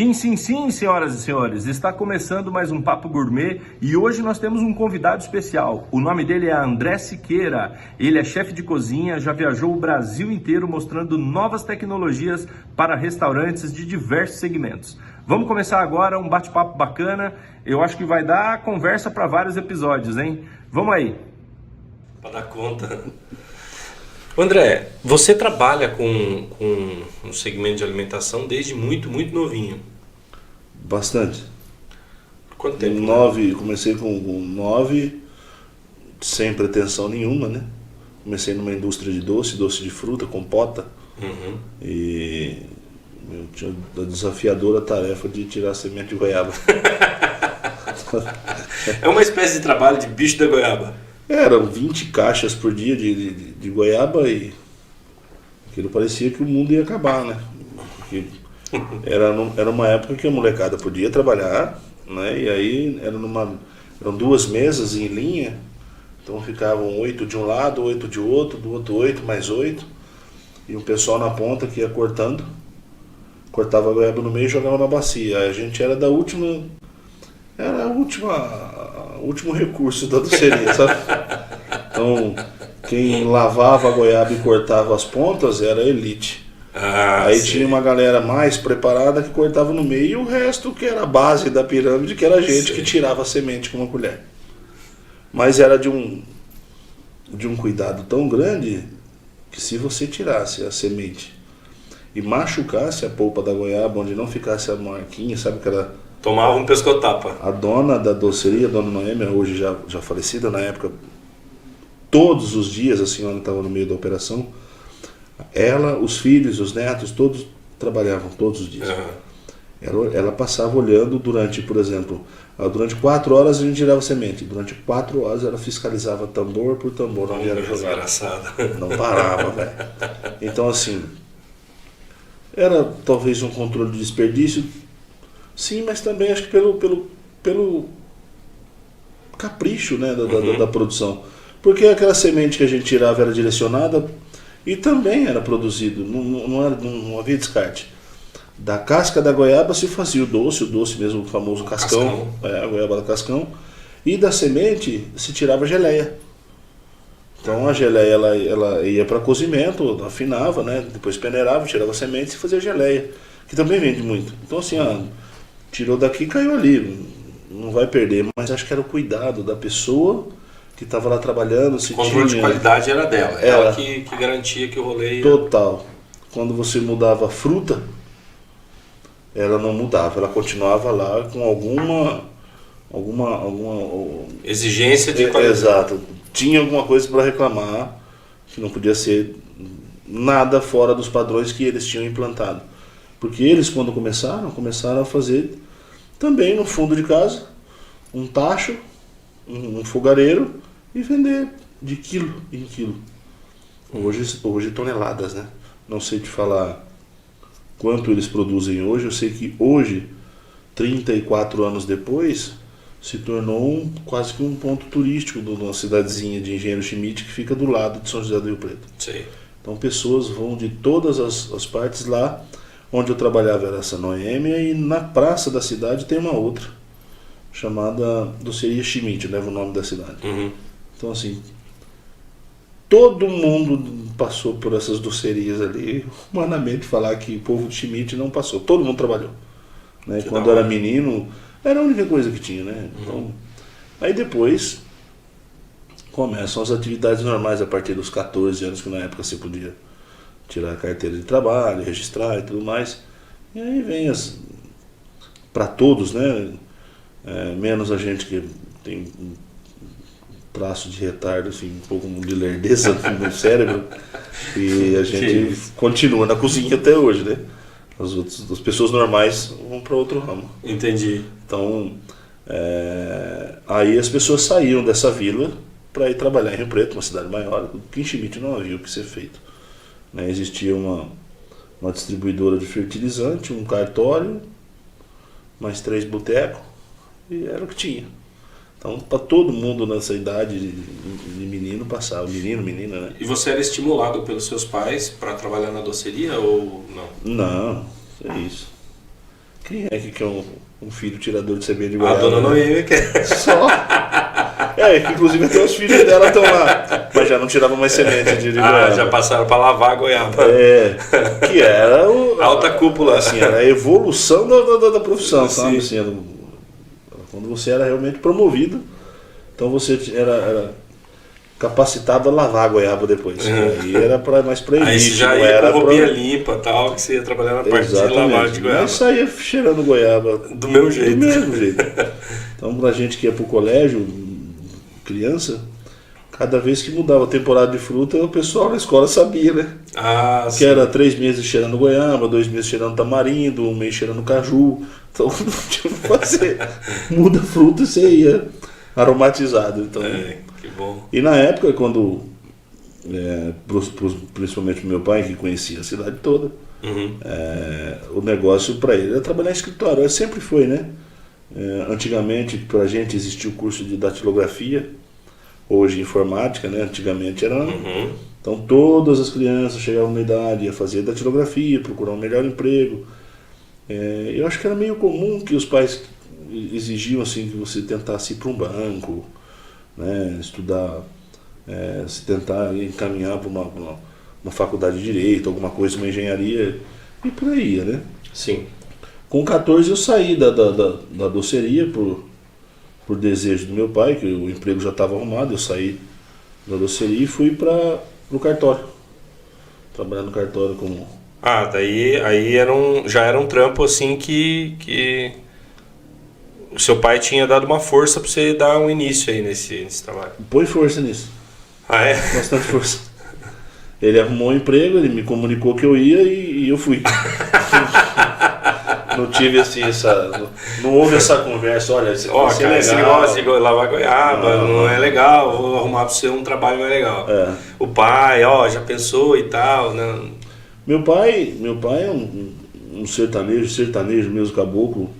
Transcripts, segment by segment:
Sim, sim, sim, senhoras e senhores, está começando mais um Papo Gourmet e hoje nós temos um convidado especial. O nome dele é André Siqueira, ele é chefe de cozinha, já viajou o Brasil inteiro mostrando novas tecnologias para restaurantes de diversos segmentos. Vamos começar agora um bate-papo bacana, eu acho que vai dar conversa para vários episódios, hein? Vamos aí! Para dar conta. André, você trabalha com um segmento de alimentação desde muito novinho. Bastante. Quanto tempo? Comecei com 9, sem pretensão nenhuma, né? Comecei numa indústria de doce de fruta, compota. Uhum. E eu tinha a desafiadora tarefa de tirar a semente de goiaba. É uma espécie de trabalho de bicho da goiaba. Eram 20 caixas por dia de goiaba e aquilo parecia que o mundo ia acabar, né? Porque era uma época que a molecada podia trabalhar, né? E aí eram 2 mesas em linha, então ficavam 8 de um lado, 8 de outro, do outro 8, mais 8, e o pessoal na ponta que ia cortava a goiaba no meio e jogava na bacia. A gente era o último recurso da doceria, sabe? Então, quem lavava a goiaba e cortava as pontas era a elite. Aí sim. tinha uma galera mais preparada que cortava no meio e o resto que era a base da pirâmide, que era a gente que tirava a semente com uma colher. Mas era de um cuidado tão grande que se você tirasse a semente e machucasse a polpa da goiaba, onde não ficasse a marquinha, sabe que era... Tomava um pescotapa. A dona da doceria, a dona Noêmia, hoje já falecida, na época, todos os dias a senhora estava no meio da operação. Ela, os filhos, os netos, todos trabalhavam todos os dias. Uhum. Ela passava olhando durante 4 horas a gente tirava semente. Durante 4 horas ela fiscalizava tambor por tambor onde era jogado. Engraçado. Não parava, velho. Então, assim, era talvez um controle de desperdício. Sim, mas também acho que pelo capricho, né, da produção. Porque aquela semente que a gente tirava era direcionada e também era produzido, não havia descarte. Da casca da goiaba se fazia o doce mesmo, o famoso cascão. A goiaba da cascão. E da semente se tirava a geleia. Então a geleia ela ia para cozimento, afinava, né, depois peneirava, tirava a semente e fazia geleia, que também vende muito. Então assim, tirou daqui, caiu ali, não vai perder, mas acho que era o cuidado da pessoa que estava lá trabalhando. O controle de qualidade era dela, ela que garantia que o rolê ia... Total. Quando você mudava a fruta, ela não mudava, ela continuava lá com alguma exigência de qualidade. Exato. Tinha alguma coisa para reclamar, que não podia ser nada fora dos padrões que eles tinham implantado. Porque eles, quando começaram a fazer também no fundo de casa um tacho, um fogareiro e vender de quilo em quilo. Hoje toneladas, né? Não sei te falar quanto eles produzem hoje, eu sei que hoje, 34 anos depois, se tornou quase que um ponto turístico de uma cidadezinha de Engenheiro Schmidt que fica do lado de São José do Rio Preto. Sim. Então pessoas vão de todas as partes lá. Onde eu trabalhava era essa Noêmia e na praça da cidade tem uma outra, chamada Doceria Schmidt, leva o nome da cidade. Uhum. Então assim, todo mundo passou por essas docerias ali, humanamente falar que o povo de Schmidt não passou, todo mundo trabalhou. Né? Quando era menino, era a única coisa que tinha, né? Então, aí depois começam as atividades normais a partir dos 14 anos, que na época você podia tirar a carteira de trabalho, registrar e tudo mais. E aí vem para todos, né? Menos a gente que tem um traço de retardo, assim, um pouco de lerdeza no cérebro. E a gente continua na cozinha até hoje, né? As pessoas normais vão para outro ramo. Entendi. Então, aí as pessoas saíram dessa vila para ir trabalhar em Rio Preto, uma cidade maior, porque em Schmidt não havia o que ser feito. Né, existia uma distribuidora de fertilizante, um cartório, mais 3 botecos, e era o que tinha. Então, para todo mundo nessa idade de menino passava, menina, né? E você era estimulado pelos seus pais para trabalhar na doceria ou não? Não, é isso. Quem é que quer um filho tirador de semente de A goiaba? dona né? Noemi quer. Só. Que inclusive até os filhos dela estão lá. Mas já não tiravam mais semente de goiaba. Já passaram para lavar a goiaba. Que era Alta cúpula. Assim, era a evolução da profissão, Sim. sabe? Assim, quando você era realmente promovido, então você era capacitado a lavar a goiaba depois. Aí era mais pra elite. Aí você já não ia era com roupinha limpa e tal, que você ia trabalhar na parte de lavagem de goiaba. Mas saía cheirando goiaba Do meu jeito. do mesmo jeito. Então, pra gente que ia pro colégio, criança, cada vez que mudava a temporada de fruta, o pessoal na escola sabia, né? Que sim. era 3 meses cheirando goiaba, 2 meses cheirando tamarindo, 1 mês cheirando caju. Então não tinha o que fazer. Muda a fruta e você ia aromatizado. Então. Que bom. E na época, quando, principalmente pro meu pai, que conhecia a cidade toda, o negócio para ele era trabalhar em escritório. Sempre foi, né? Antigamente, pra gente existia o curso de datilografia, hoje informática, né? Antigamente era. Então todas as crianças chegavam na idade, ia fazer datilografia, procurar um melhor emprego. Eu acho que era meio comum que os pais exigiam assim que você tentasse ir para um banco, né? Estudar, se tentar encaminhar para uma faculdade de direito, alguma coisa, uma engenharia, e por aí, né? Sim. Com 14 eu saí da doceria por desejo do meu pai, que o emprego já estava arrumado. Eu saí da doceria e fui para o cartório, trabalhar no cartório como... Daí aí já era um trampo assim que o seu pai tinha dado uma força para você dar um início aí nesse trabalho. Põe força nisso. É? Bastante força. Ele arrumou um emprego, ele me comunicou que eu ia e eu fui. Não tive assim não houve essa conversa, olha, esse cara, esse negócio de lavar goiaba não é legal, vou arrumar para você um trabalho mais legal. O pai, já pensou e tal, né? Meu pai é um sertanejo mesmo, caboclo.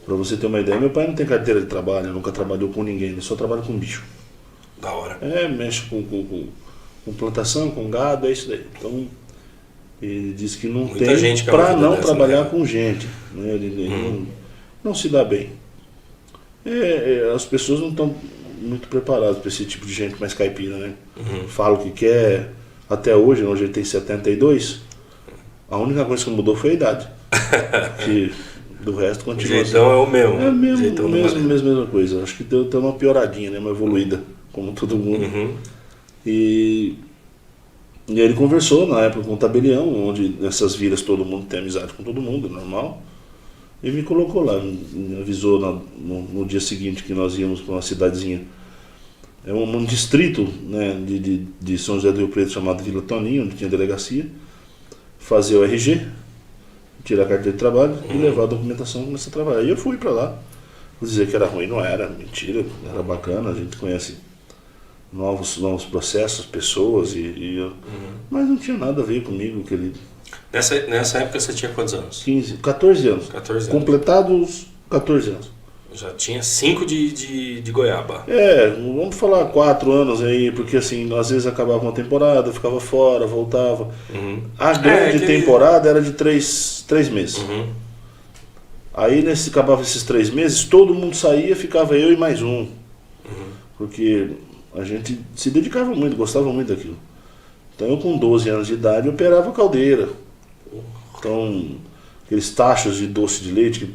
Pra você ter uma ideia, meu pai não tem carteira de trabalho, nunca trabalhou com ninguém, ele só trabalha com bicho. Da hora. Mexe com plantação, com gado, é isso daí. Então, ele diz que não Muita tem gente para não dessa, trabalhar né? com gente. Né? Ele não se dá bem. As pessoas não estão muito preparadas para esse tipo de gente mais caipira, né? Fala o que quer. Até hoje ele tem 72. A única coisa que mudou foi a idade. Que do resto continua. O jeitão é o mesmo. É mesma coisa. Acho que deu uma pioradinha, né? Uma evoluída, como todo mundo. E ele conversou na época com o tabelião, onde nessas vilas todo mundo tem amizade com todo mundo, normal. E me colocou lá, me avisou no dia seguinte que nós íamos para uma cidadezinha. É um distrito, né, de São José do Rio Preto chamado Vila Toninho, onde tinha delegacia. Fazer o RG, tirar a carteira de trabalho e levar a documentação e começar a trabalhar. E eu fui para lá. Vou dizer que era ruim, não era, mentira, era bacana, a gente conhece novos processos, pessoas, mas não tinha nada a ver comigo. Nessa época você tinha quantos anos? 14 anos. 14 anos. Completados 14 anos. Já tinha 5 de goiaba. Vamos falar 4 anos aí, porque assim, às vezes acabava uma temporada, ficava fora, voltava. A grande temporada era de 3 meses. Aí acabava esses 3 meses, todo mundo saía, ficava eu e mais um. Porque a gente se dedicava muito, gostava muito daquilo. Então eu com 12 anos de idade operava caldeira. Então, aqueles tachos de doce de leite que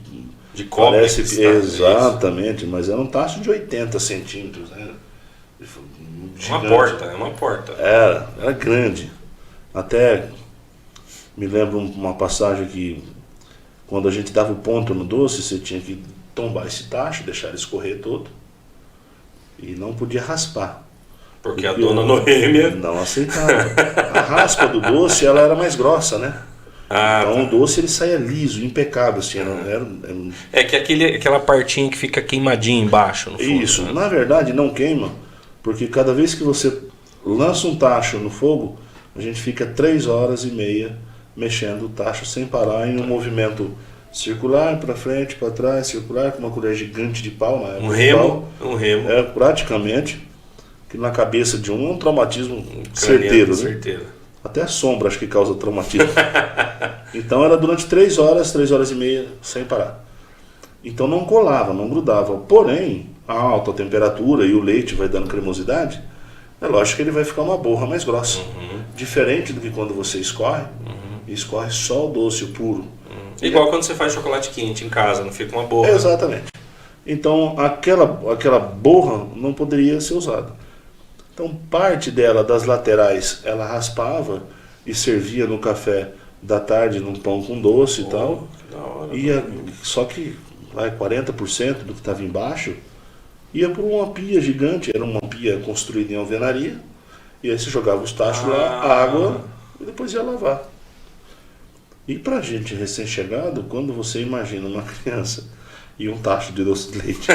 de cobre. Exatamente, mas era um tacho de 80 centímetros, né? É uma porta. Era grande. Até me lembro uma passagem que quando a gente dava o ponto no doce, você tinha que tombar esse tacho, deixar ele escorrer todo e não podia raspar. Porque a dona Noêmia não aceitava. A raspa do doce ela era mais grossa, né? Então o doce ele saia liso, impecável, assim, É que aquela partinha que fica queimadinha embaixo, no fundo. Isso, né? Na verdade não queima, porque cada vez que você lança um tacho no fogo, a gente fica 3 horas e meia mexendo o tacho sem parar em um movimento circular, para frente, para trás, circular, com uma colher gigante de pau, né? Um remo. Praticamente, que na cabeça de um é um traumatismo certeiro, né? Certeiro. Até a sombra acho que causa traumatismo. Então era durante 3 horas e meia, sem parar. Então não colava, não grudava. Porém, a alta temperatura e o leite vai dando cremosidade, é lógico que ele vai ficar uma borra mais grossa. Diferente do que quando você escorre, e escorre só o doce, o puro. Igual quando você faz chocolate quente em casa, não fica uma borra. Exatamente. Então aquela borra não poderia ser usada. Então parte dela, das laterais, ela raspava e servia no café da tarde, num pão com doce e tal. Que da hora, Só que 40% do que estava embaixo ia por uma pia gigante, era uma pia construída em alvenaria, e aí você jogava os tachos lá, água, e depois ia lavar. E pra gente recém-chegado, quando você imagina uma criança e um tacho de doce de leite,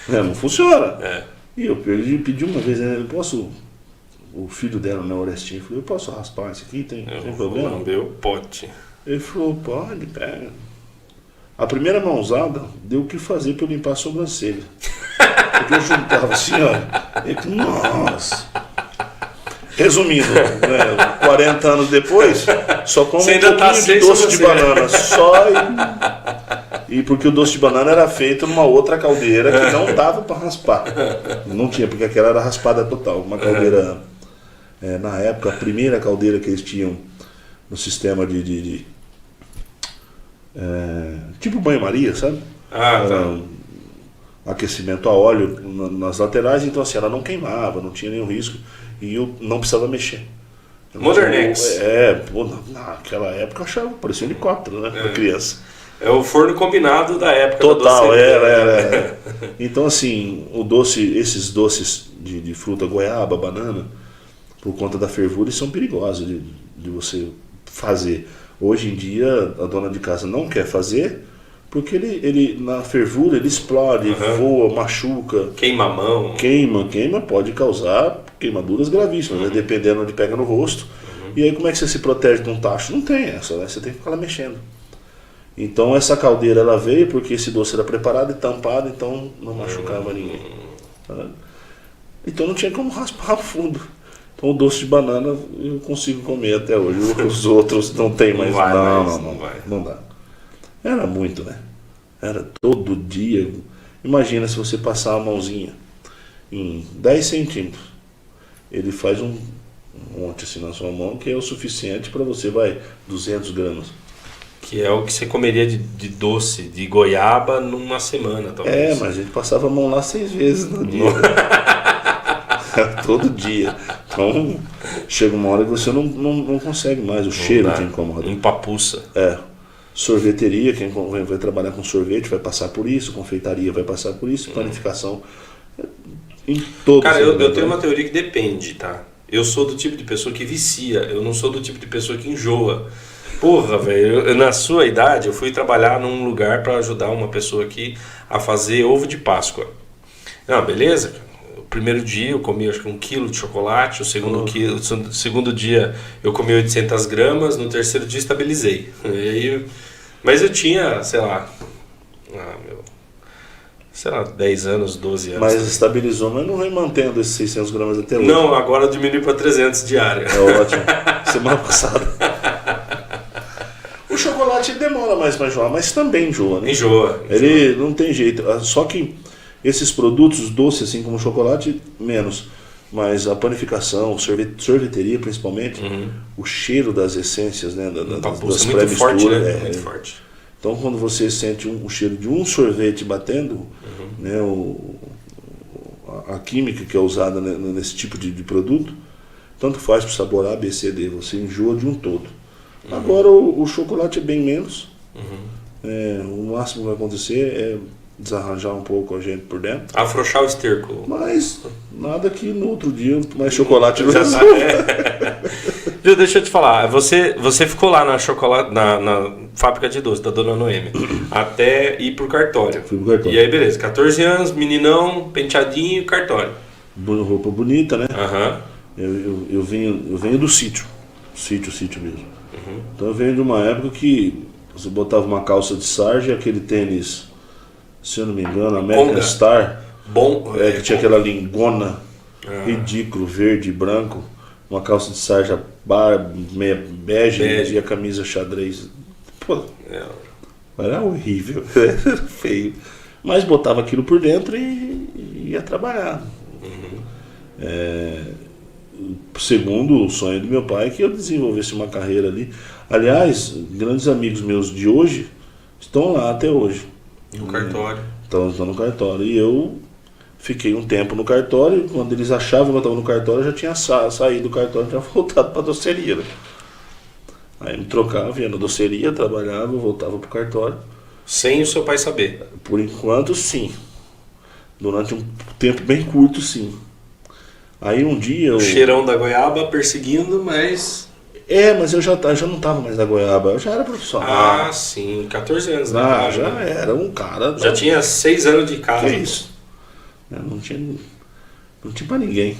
não funciona. E eu pedi uma vez, eu posso, o filho dela, né, Orestinho, falou, eu posso raspar isso aqui, tem problema? Lamber o pote. Ele falou, pode, pega. A primeira mãozada deu o que fazer para eu limpar a sobrancelha. Porque eu juntava assim, ó. E, nossa. Resumindo, né, 40 anos depois, só como um pouquinho de doce de banana. Só e porque o doce de banana era feito numa outra caldeira que não dava para raspar. Não tinha, porque aquela era raspada total. Uma caldeira, na época, a primeira caldeira que eles tinham no sistema tipo banho-maria, sabe? Aquecimento a óleo nas laterais, então assim, ela não queimava, não tinha nenhum risco e eu não precisava mexer. Modernex. Naquela época eu achava, parecia um helicóptero, né? Pra criança. É o forno combinado da época. Total, era. Então assim, esses doces de fruta, goiaba, banana, por conta da fervura, eles são perigosos de você fazer. Hoje em dia a dona de casa não quer fazer porque ele na fervura ele explode, voa, machuca, queima a mão, queima, pode causar queimaduras gravíssimas, né? Dependendo onde pega no rosto. E aí como é que você se protege de um tacho? Não tem essa, né? Você tem que ficar lá mexendo. Então essa caldeira ela veio porque esse doce era preparado e tampado, então não machucava ninguém. Então não tinha como raspar o fundo. Então o doce de banana eu consigo comer até hoje. Os outros não tem mais. Não dá. Era muito, né? Era todo dia. Imagina se você passar a mãozinha em 10 centímetros. Ele faz um monte assim na sua mão que é o suficiente para você, 200 gramas. Que é o que você comeria de doce, de goiaba numa semana, talvez. Mas a gente passava a mão lá 6 vezes no dia. Todo dia. Então chega uma hora que você não consegue mais, o cheiro te incomoda. Empapuça. Sorveteria, quem vai trabalhar com sorvete vai passar por isso, confeitaria vai passar por isso, panificação em todos. Cara, eu tenho uma teoria que depende, tá? Eu sou do tipo de pessoa que vicia, eu não sou do tipo de pessoa que enjoa. Porra, velho, na sua idade eu fui trabalhar num lugar para ajudar uma pessoa aqui a fazer ovo de Páscoa. Não, beleza, cara. O primeiro dia eu comi acho que 1 quilo de chocolate, o segundo dia eu comi 800 gramas, no terceiro dia estabilizei. Mas eu tinha, sei lá, 10 anos, 12 anos. Mas estabilizou, mas não vem mantendo esses 600 gramas até hoje. Não, agora eu diminui para 300 diário. É ótimo. Semana passada. O chocolate demora mais para enjoar, mas também enjoa, né? Enjoa. Ele não tem jeito. Só que esses produtos doces, assim como o chocolate, menos. Mas a panificação, sorveteria principalmente, o cheiro das essências, né, das pré-misturas. Muito forte. Então quando você sente o cheiro de um sorvete batendo, né, a química que é usada nesse tipo de produto, tanto faz para o sabor A, B, C, D, você enjoa de um todo. Agora o chocolate é bem menos. O máximo que vai acontecer é desarranjar um pouco a gente por dentro. Afrouxar o esterco. Mas nada que no outro dia mais chocolate não Viu, deixa eu te falar, você ficou lá na fábrica de doce da Dona Noemi até ir pro cartório. Fui pro cartório. E aí beleza, 14 anos, meninão, penteadinho, cartório. Roupa bonita, né? Uhum. Eu venho do sítio mesmo. Então eu venho de uma época que você botava uma calça de sarja e aquele tênis, se eu não me engano, American Star, que tinha aquela lingona ridículo, verde e branco, uma calça de sarja meia bege e a camisa xadrez. Pô, era horrível, era feio. Mas botava aquilo por dentro e ia trabalhar. Segundo o sonho do meu pai, que eu desenvolvesse uma carreira ali. Aliás, grandes amigos meus de hoje estão lá até hoje. No cartório. Estão no cartório. E eu fiquei um tempo no cartório. Quando eles achavam que eu estava no cartório, eu já tinha saído do cartório e tinha voltado para a doceria. Né? Aí me trocava, ia na doceria, trabalhava, voltava para o cartório. Sem o seu pai saber? Por enquanto, sim. Durante um tempo bem curto, sim. Aí um dia... O cheirão da goiaba perseguindo, mas... mas eu já não estava mais na goiaba, eu já era profissional. Ah, sim, 14 anos. Já era um cara... Já tinha 6 anos de casa. Que isso? Não tinha pra ninguém.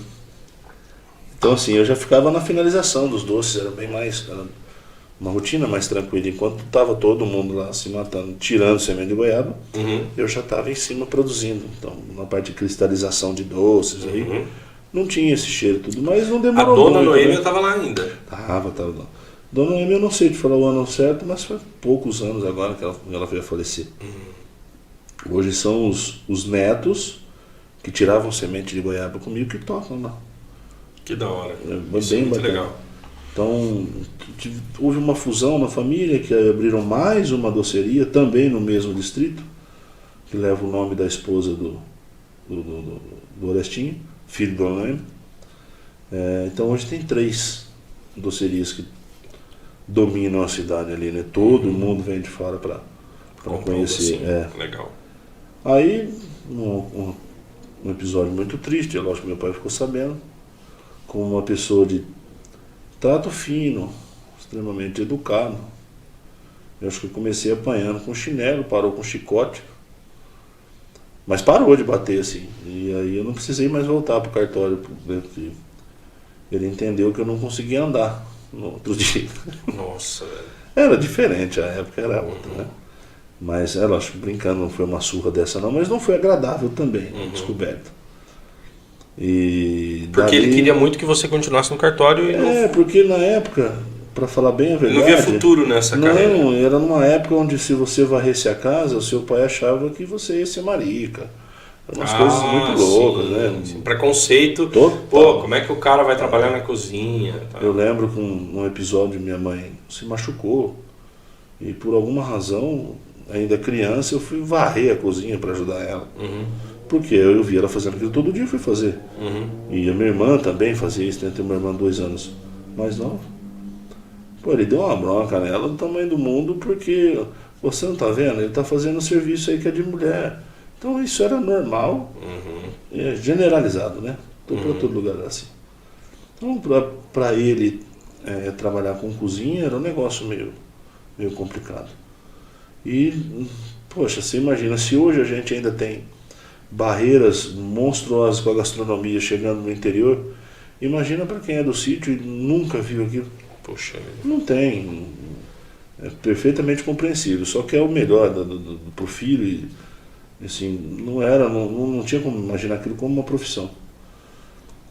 Então assim, eu já ficava na finalização dos doces, era bem mais... Era uma rotina mais tranquila. Enquanto estava todo mundo lá se matando, tirando semente de goiaba, eu já estava em cima produzindo. Então, na parte de cristalização de doces aí... Não tinha esse cheiro e tudo, mas não demorou muito. A dona Noêmia estava lá ainda? Tava lá. Dona Noêmia, eu não sei te falar o ano certo, mas faz poucos anos agora que ela veio a falecer. Hoje são os netos que tiravam semente de goiaba comigo que tocam lá. Que da hora. Isso bem muito legal. Então, houve uma fusão na família, que abriram mais uma doceria, também no mesmo distrito, que leva o nome da esposa do Orestinho, filho do Orlando. Então hoje tem 3 docerias que dominam a cidade ali, né? Todo mundo vem de fora para conhecer. Legal. Aí, um episódio muito triste, é lógico que meu pai ficou sabendo, com uma pessoa de trato fino, extremamente educado. Eu acho que eu comecei apanhando com chinelo, parou com chicote. Mas parou de bater, assim. E aí eu não precisei mais voltar pro cartório, porque ele entendeu que eu não conseguia andar no outro dia. Nossa, velho. Era diferente, a época era outra, né? Mas, lógico, brincando, não foi uma surra dessa não, mas não foi agradável também, a descoberta. E porque ele queria muito que você continuasse no cartório e porque na época, para falar bem a verdade... Não via futuro nessa carreira. Não, era numa época onde se você varresse a casa, o seu pai achava que você ia ser marica. Eram umas coisas muito loucas, né? Sim. Preconceito. Total. Pô, como é que o cara vai trabalhar na cozinha? Tá? Eu lembro que um episódio minha mãe se machucou e por alguma razão, ainda criança, eu fui varrer a cozinha para ajudar ela. Porque eu vi ela fazendo aquilo todo dia, eu fui fazer. E a minha irmã também fazia isso, né? Tem uma irmã 2 anos mais nova. Pô, ele deu uma bronca nela do tamanho do mundo, porque você não tá vendo? Ele tá fazendo um serviço aí que é de mulher. Então isso era normal, generalizado, né? Para todo lugar assim. Então para ele trabalhar com cozinha era um negócio meio complicado. E, poxa, você imagina, se hoje a gente ainda tem barreiras monstruosas com a gastronomia chegando no interior, imagina para quem é do sítio e nunca viu aquilo. Poxa, não tem. É perfeitamente compreensível, só que é o melhor pro filho e assim, não tinha como imaginar aquilo como uma profissão.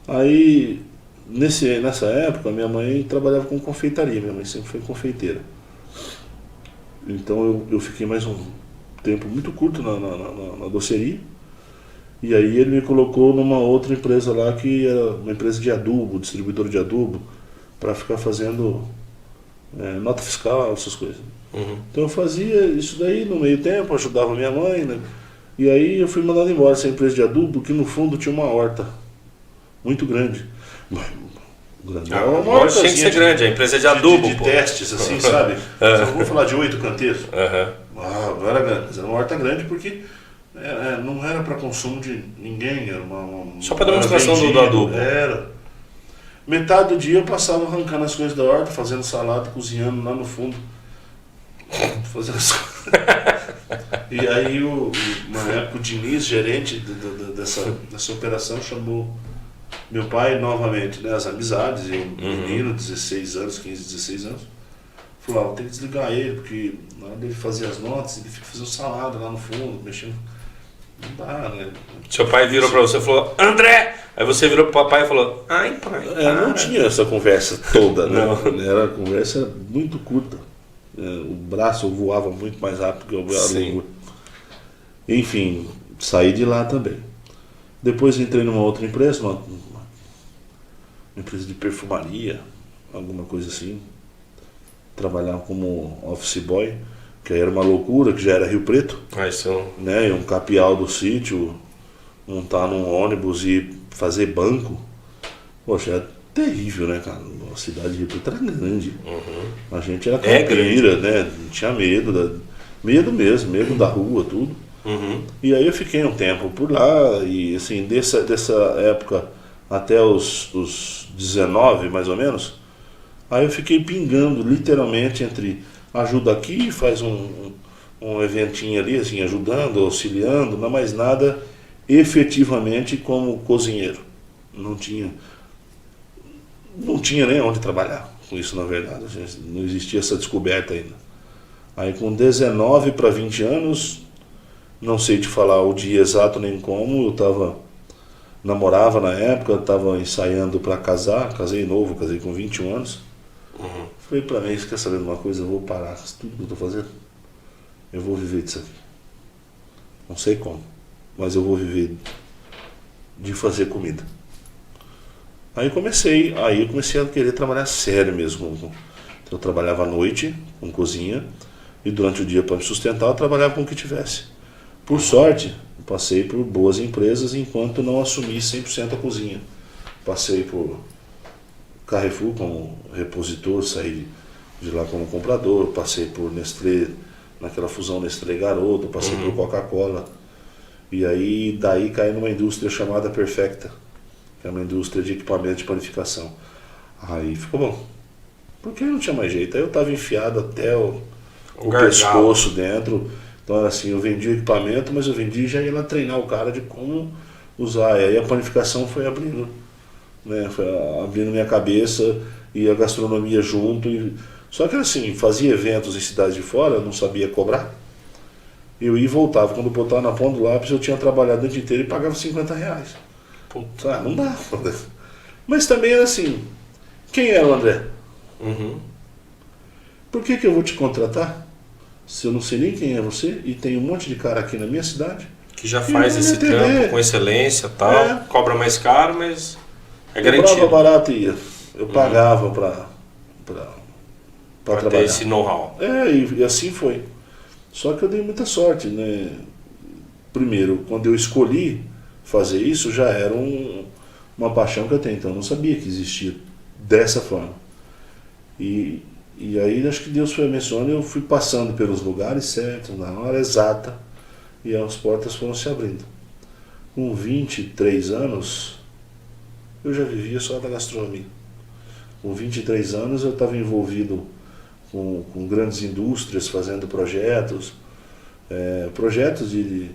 Aí, nessa época, minha mãe trabalhava com confeitaria, minha mãe sempre foi confeiteira. Então eu fiquei mais um tempo muito curto na doceria, e aí ele me colocou numa outra empresa lá, que era uma empresa de adubo, distribuidor de adubo, para ficar fazendo nota fiscal, essas coisas. Então eu fazia isso daí no meio tempo, ajudava minha mãe, né? E aí eu fui mandado embora dessa empresa de adubo, que no fundo tinha uma horta muito grande. Uma horta tinha que ser grande, a empresa de adubo. De testes, assim, sabe? Só vou falar de 8 canteiros. Não era grande, mas era uma horta grande porque não era para consumo de ninguém. Era só para demonstração do adubo. Era. Metade do dia eu passava arrancando as coisas da horta, fazendo salada, cozinhando lá no fundo. Fazendo as coisas. E aí, na época, o Diniz, gerente dessa operação, chamou meu pai novamente, né, as amizades, e um menino, 16 anos, 15, 16 anos, falou, tem que desligar ele, porque na hora dele fazer as notas, ele fica fazendo salada lá no fundo, mexendo. Não dá, né? Seu pai virou pra você e falou, André, Aí você virou pro papai e falou, ai pai, Não tinha essa conversa toda, né? Não. Era a conversa muito curta. O braço voava muito mais rápido que a Sim. língua. Enfim, saí de lá também. Depois entrei numa outra empresa, uma empresa de perfumaria, alguma coisa assim. Trabalhava como office boy, que aí era uma loucura, que já era Rio Preto, Ah, isso é um... né? Um capial do sítio, montar num ônibus e fazer banco. Poxa, era terrível, né, cara? A cidade de Rio Preto era grande. A gente era caipira, né? Não tinha medo, medo mesmo, medo da rua, tudo. E aí eu fiquei um tempo por lá, e assim, dessa época até os 19, mais ou menos, aí eu fiquei pingando, literalmente, entre ajuda aqui, faz um eventinho ali, assim, ajudando, auxiliando, não mais nada efetivamente como cozinheiro. Não tinha nem onde trabalhar com isso, na verdade. Não existia essa descoberta ainda. Aí com 19 para 20 anos, não sei te falar o dia exato nem como, namorava na época, estava ensaiando para casar, casei novo, casei com 21 anos. Falei para mim, você quer saber de uma coisa? Eu vou parar com tudo que eu estou fazendo. Eu vou viver disso aqui. Não sei como, mas eu vou viver de fazer comida. Aí eu comecei a querer trabalhar sério mesmo. Então, eu trabalhava à noite com cozinha e durante o dia, para me sustentar, eu trabalhava com o que tivesse. Por sorte, eu passei por boas empresas enquanto não assumi 100% a cozinha. Passei por Carrefour como repositor, saí de lá como comprador, passei por Nestlé, naquela fusão Nestlé-Garoto, passei por Coca-Cola. E aí, daí caí numa indústria chamada Perfecta, que é uma indústria de equipamento de panificação. Aí ficou bom. Porque não tinha mais jeito. Aí eu estava enfiado até o pescoço dentro. Então era assim, eu vendi o equipamento, mas eu vendi e já ia lá treinar o cara de como usar. E aí a panificação foi abrindo, né? Foi abrindo minha cabeça e a gastronomia junto. Só que assim, fazia eventos em cidades de fora, não sabia cobrar. Eu ia e voltava. Quando eu botava na ponta do lápis, eu tinha trabalhado o dia inteiro e pagava R$50. Puta, não dá. Mas também era assim, quem é o André? Por que eu vou te contratar? Se eu não sei nem quem é você e tem um monte de cara aqui na minha cidade que já faz esse trampo com excelência e tal, cobra mais caro, mas é garantido. Eu cobrava barato e eu pagava para trabalhar. Ter esse know-how. E assim foi. Só que eu dei muita sorte, né? Primeiro, quando eu escolhi fazer isso, já era uma paixão que eu tenho, então eu não sabia que existia dessa forma. E aí acho que Deus foi abençoando, eu fui passando pelos lugares certos, na hora exata, e as portas foram se abrindo. Com 23 anos, eu já vivia só da gastronomia. Com 23 anos eu estava envolvido com grandes indústrias, fazendo projetos de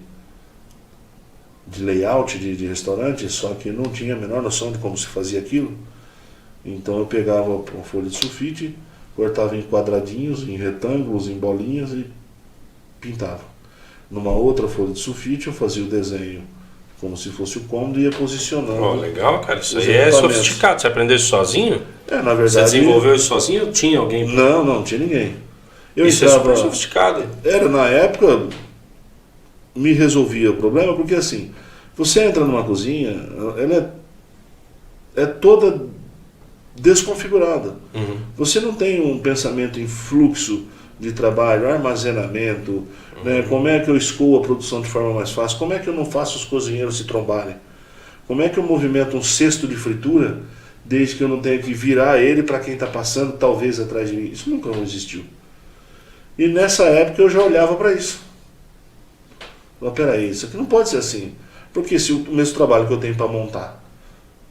layout de restaurante, só que não tinha a menor noção de como se fazia aquilo. Então eu pegava uma folha de sulfite, cortava em quadradinhos, em retângulos, em bolinhas e pintava. Numa outra folha de sulfite eu fazia o desenho como se fosse o cômodo e ia posicionando. Legal, cara. Isso aí é sofisticado. Você aprendeu isso sozinho? Na verdade. Você desenvolveu isso sozinho ou tinha alguém? Não tinha ninguém. Isso é super sofisticado. Na época, me resolvia o problema, porque assim, você entra numa cozinha, ela é toda desconfigurada. Você não tem um pensamento em fluxo de trabalho, armazenamento, né? Como é que eu escoo a produção de forma mais fácil, como é que eu não faço os cozinheiros se trombarem, como é que eu movimento um cesto de fritura desde que eu não tenha que virar ele para quem está passando talvez atrás de mim. Isso nunca existiu. E nessa época eu já olhava para isso. Mas peraí, isso aqui não pode ser assim, porque se o mesmo trabalho que eu tenho para montar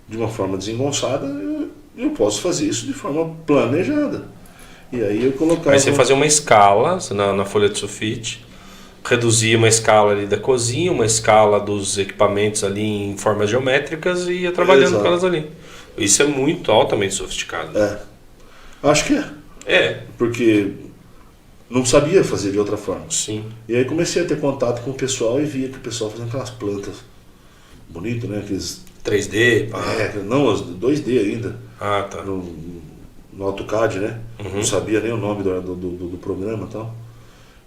de uma forma desengonçada, eu posso fazer isso de forma planejada. E aí eu colocava... Aí você fazia uma escala na folha de sulfite, reduzia uma escala ali da cozinha, uma escala dos equipamentos ali em formas geométricas e ia trabalhando com elas ali. Isso é muito altamente sofisticado. Acho que é. Porque não sabia fazer de outra forma. Sim. E aí comecei a ter contato com o pessoal e via que o pessoal fazendo aquelas plantas bonito, né? Aqueles 3D, pá. Não, 2D ainda. Ah, tá. No AutoCAD, né? Não sabia nem o nome do programa e tal.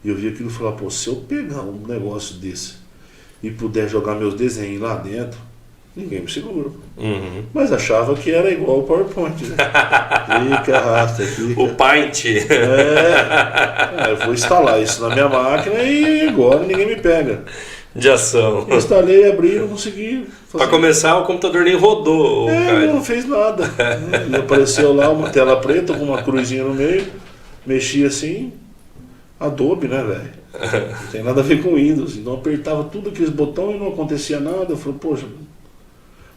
E eu vi aquilo e falava, pô, se eu pegar um negócio desse e puder jogar meus desenhos lá dentro, ninguém me segura. Mas achava que era igual o PowerPoint, né? Clica, arrasta, clica. O Paint. Eu vou instalar isso na minha máquina e agora ninguém me pega. De ação. Instalei, abri, não consegui fazer. Pra começar, o computador nem rodou. Não fez nada. E apareceu lá uma tela preta com uma cruzinha no meio, mexia assim, Adobe, né, velho? Não tem nada a ver com Windows. Então apertava tudo aqueles botões e não acontecia nada. Eu falei, poxa,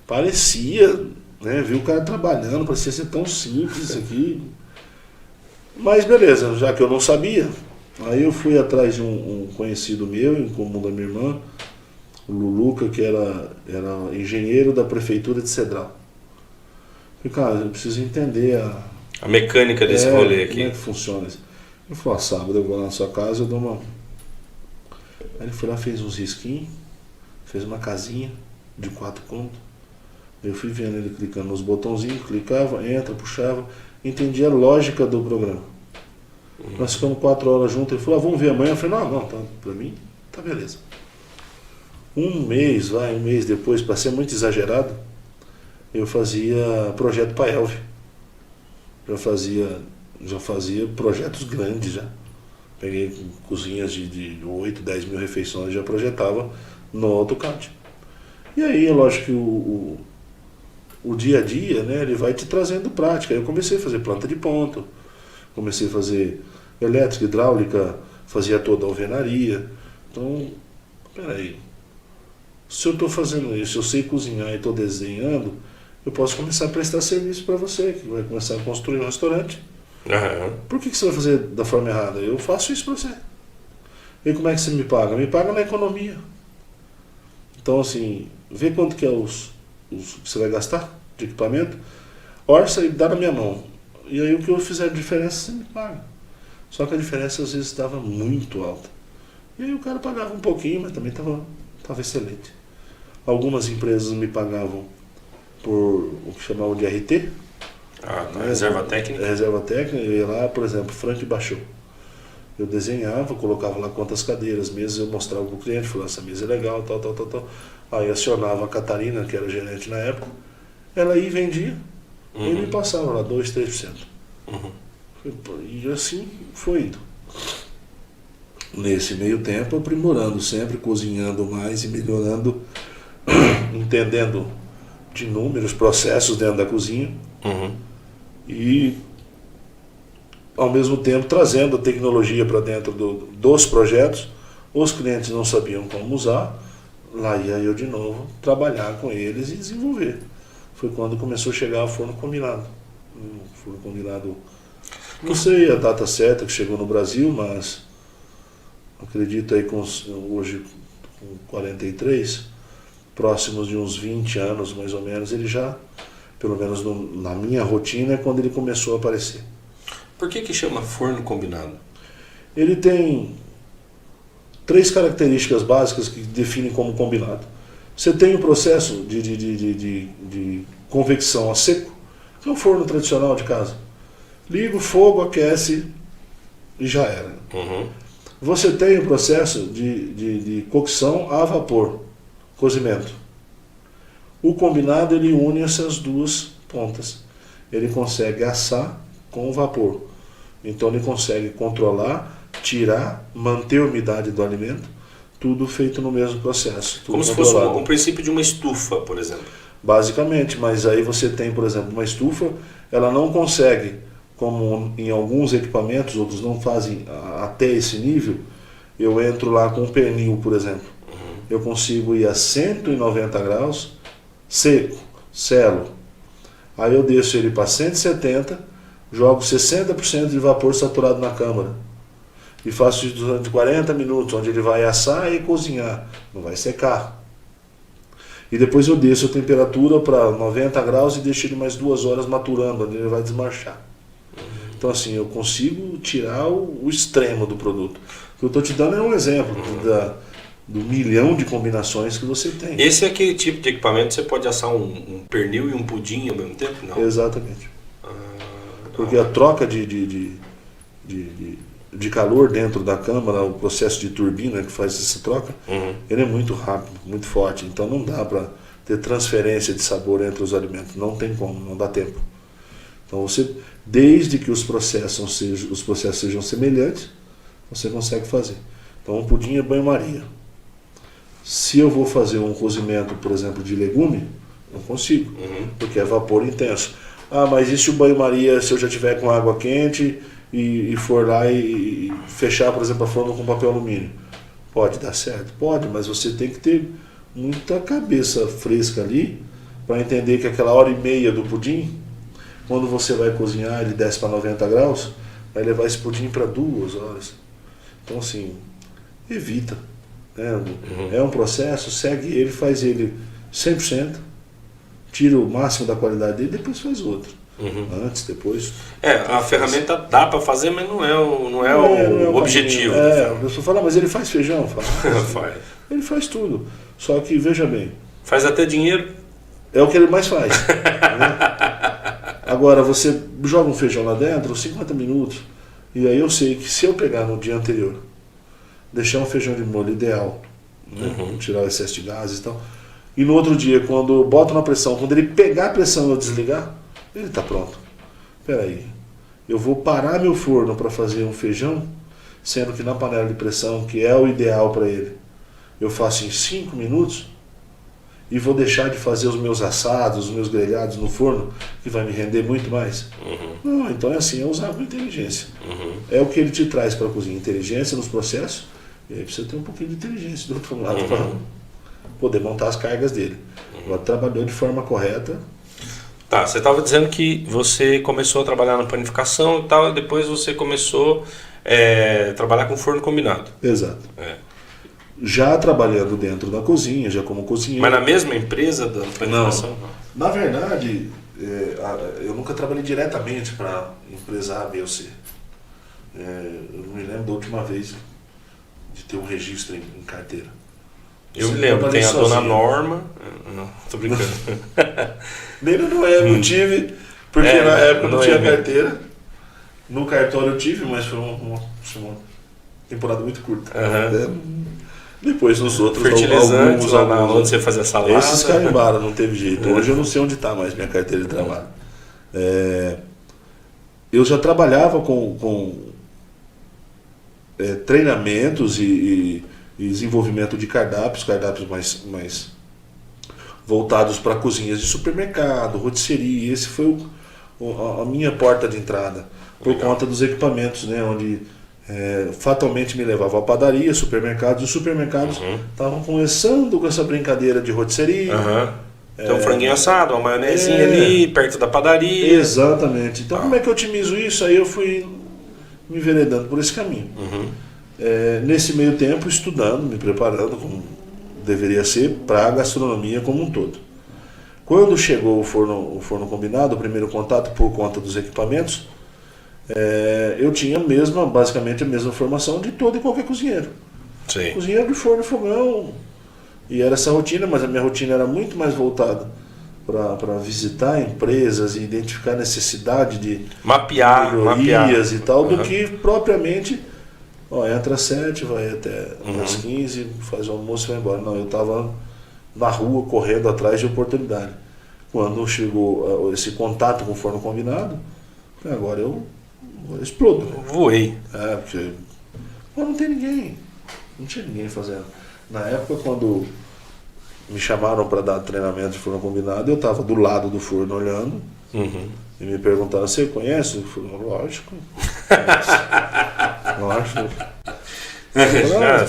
parecia, né? Vi o cara trabalhando, parecia ser tão simples isso aqui. Mas beleza, já que eu não sabia, aí eu fui atrás de um conhecido meu, em comum da minha irmã, o Luluca, que era engenheiro da prefeitura de Cedral. Falei, cara, eu preciso entender a mecânica desse rolê aqui. Como é que funciona isso? Eu falei, sábado eu vou lá na sua casa, eu dou uma... Aí ele foi lá, fez uns risquinhos, fez uma casinha de 4 contos. Eu fui vendo ele clicando nos botãozinhos, clicava, entra, puxava, entendia a lógica do programa. Nós ficamos 4 horas juntos, ele falou, vamos ver amanhã. Eu falei, não, tá, pra mim, tá beleza. Um mês depois, para ser muito exagerado, eu fazia projeto para Elv. Já fazia projetos grandes já. Peguei cozinhas de 8, 10 mil refeições, já projetava no AutoCAD. E aí, é lógico que o dia a dia, né, ele vai te trazendo prática. Eu comecei a fazer planta de ponto, comecei a fazer elétrica, hidráulica, fazia toda a alvenaria. Então, peraí, se eu estou fazendo isso, eu sei cozinhar e estou desenhando, eu posso começar a prestar serviço para você, que vai começar a construir um restaurante. Por que você vai fazer da forma errada? Eu faço isso para você. E como é que você me paga? Me paga na economia. Então, assim, vê quanto que é os que você vai gastar de equipamento, orça e dá na minha mão. E aí o que eu fizer de diferença, você me paga. Só que a diferença às vezes estava muito alta. E aí o cara pagava um pouquinho, mas também estava excelente. Algumas empresas me pagavam por o que chamavam de RT. Reserva técnica. Reserva técnica, eu ia lá, por exemplo, Frank baixou. Eu desenhava, colocava lá quantas cadeiras, mesas, eu mostrava para o cliente, falava, essa mesa é legal, tal. Aí acionava a Catarina, que era gerente na época, ela ia e vendia, e me passava lá 2, 3%. E assim foi indo. Nesse meio tempo, aprimorando sempre, cozinhando mais e melhorando, entendendo de números, processos dentro da cozinha. E ao mesmo tempo trazendo a tecnologia para dentro dos projetos. Os clientes não sabiam como usar, lá ia eu de novo trabalhar com eles e desenvolver. Foi quando começou a chegar o forno combinado. Forno combinado, não sei a data certa que chegou no Brasil, mas acredito aí hoje com 43, próximos de uns 20 anos mais ou menos, ele já, pelo menos na minha rotina, é quando ele começou a aparecer. Por que chama forno combinado? Ele tem 3 características básicas que definem como combinado. Você tem o processo de convecção a seco, que é um forno tradicional de casa. Liga o fogo, aquece e já era. Você tem o processo de cocção a vapor, cozimento. O combinado, ele une essas duas pontas. Ele consegue assar com vapor. Então ele consegue controlar, tirar, manter a umidade do alimento, tudo feito no mesmo processo. Como se fosse um princípio de uma estufa, por exemplo. Basicamente, mas aí você tem, por exemplo, uma estufa, ela não consegue, como em alguns equipamentos, outros não fazem até esse nível. Eu entro lá com um pernil, por exemplo. Eu consigo ir a 190 graus, seco, selo. Aí eu desço ele para 170, jogo 60% de vapor saturado na câmara. E faço isso durante 40 minutos, onde ele vai assar e cozinhar. Não vai secar. E depois eu desço a temperatura para 90 graus e deixo ele mais 2 horas maturando, onde ele vai desmanchar. Então assim, eu consigo tirar o extremo do produto. O que eu estou te dando é um exemplo do milhão de combinações que você tem. Esse é aquele tipo de equipamento que você pode assar um pernil e um pudim ao mesmo tempo? Não. Exatamente. Porque a troca de calor dentro da câmara, o processo de turbina que faz essa troca, ele é muito rápido, muito forte. Então não dá para ter transferência de sabor entre os alimentos. Não tem como, não dá tempo. Então você, desde que os processos sejam semelhantes, você consegue fazer. Então um pudim é banho-maria. Se eu vou fazer um cozimento, por exemplo, de legume, não consigo, porque é vapor intenso. Ah, mas e se o banho-maria, se eu já tiver com água quente e for lá e fechar, por exemplo, a forma com papel alumínio? Pode dar certo? Pode, mas você tem que ter muita cabeça fresca ali para entender que aquela hora e meia do pudim, quando você vai cozinhar, ele desce para 90 graus, vai levar esse pudim para 2 horas. Então, assim, evita. É um processo, segue ele, faz ele 100%, tira o máximo da qualidade dele, depois faz outro. Antes, depois. A ferramenta dá para fazer, mas não é o objetivo. A pessoa fala, mas ele faz feijão? Fala, faz. Ele faz tudo. Só que, veja bem. Faz até dinheiro. É o que ele mais faz. Né? Agora, você joga um feijão lá dentro, 50 minutos, e aí eu sei que se eu pegar no dia anterior, deixar um feijão de molho ideal, né? Tirar o excesso de gases e tal, e no outro dia, quando eu boto na pressão, quando ele pegar a pressão e eu desligar, ele está pronto. Espera aí, eu vou parar meu forno para fazer um feijão, sendo que na panela de pressão, que é o ideal para ele, eu faço em 5 minutos, e vou deixar de fazer os meus assados, os meus grelhados no forno, que vai me render muito mais? Não, então é assim, é usar com inteligência. É o que ele te traz para a cozinha, inteligência nos processos, e aí precisa ter um pouquinho de inteligência do outro lado para poder montar as cargas dele. Agora, trabalhou de forma correta. Tá, você estava dizendo que você começou a trabalhar na panificação e tal, e depois você começou a trabalhar com forno combinado. Exato. Já trabalhando dentro da cozinha, já como cozinheiro. Mas na mesma empresa da panificação? Não. Na verdade, eu nunca trabalhei diretamente para a empresa A, B ou C. Eu não me lembro da última vez de ter um registro em carteira. Eu me lembro, tem a dona Norma. Não, tô brincando. Nele não não tive, porque na época não tinha carteira. No cartório eu tive, mas foi uma temporada muito curta. Depois nos outros, fertilizantes, alguns onde você fazia salada. Esses carimbaram, não teve jeito. Hoje eu não sei onde está mais minha carteira de trabalho. Eu já trabalhava com treinamentos e desenvolvimento de cardápios mais voltados para cozinhas de supermercado, rotisserie. Esse foi a minha porta de entrada, por conta dos equipamentos, né, onde fatalmente me levava a padaria, supermercados. Os supermercados estavam começando com essa brincadeira de rotisserie. Tem um franguinho assado, uma maionezinha ali, perto da padaria. Exatamente. Então como é que eu otimizo isso? Aí eu fui me enveredando por esse caminho. Nesse meio tempo, estudando, me preparando, como deveria ser, para a gastronomia como um todo. Quando chegou o forno combinado, o primeiro contato por conta dos equipamentos, eu tinha basicamente a mesma formação de todo e qualquer cozinheiro. Sim. Cozinheiro de forno e fogão. E era essa rotina, mas a minha rotina era muito mais voltada para visitar empresas e identificar necessidade de melhorias e tal, do que propriamente, entra às 7, vai até às 15, faz o almoço e vai embora. Não, eu estava na rua correndo atrás de oportunidade. Quando chegou esse contato com o forno combinado, agora eu explodo. Voei. Porque não tem ninguém. Não tinha ninguém fazendo. Na época, quando me chamaram para dar treinamento de forno combinado, eu estava do lado do forno olhando e me perguntaram: você conhece? Eu falei: lógico. Lógico.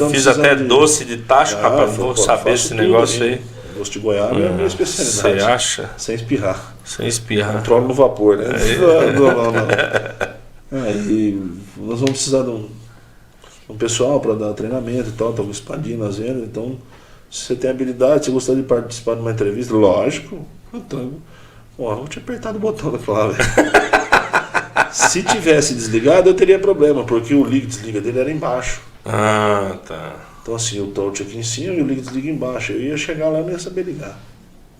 Fiz até doce de tacho, rapaz, vou saber esse negócio aí. Doce de goiaba é a minha especialidade. Você acha? Sem espirrar. Sem espirrar. Controle no vapor, né? Não. Aí nós vamos precisar de um pessoal para dar treinamento e tal, estamos expandindo as vendas, então se você tem habilidade, se gostaria de participar de uma entrevista, lógico, então, vou te apertar o botão daquela lá, velho. Se tivesse desligado, eu teria problema, porque o liga e desliga dele era embaixo. Tá. Então assim, o touch aqui em cima e o líquido liga embaixo. Eu ia chegar lá e não ia saber ligar.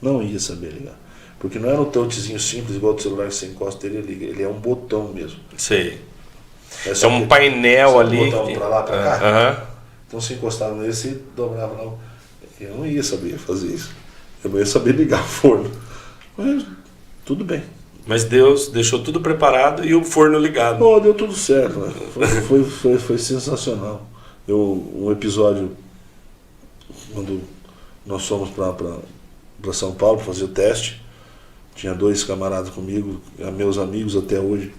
Não ia saber ligar. Porque não era um touchzinho simples, igual do celular que você encosta ele e liga. Ele é um botão mesmo. Sei. É um painel ali. Um botão pra lá, pra cá. Aham. Então você encostava nele, você dobrava lá. Eu não ia saber fazer isso. Eu não ia saber ligar o forno. Mas tudo bem. Mas Deus deixou tudo preparado e o forno ligado. Oh, deu tudo certo. Né? Foi sensacional. Um episódio, quando nós fomos para São Paulo para fazer o teste, tinha 2 camaradas comigo, meus amigos até hoje,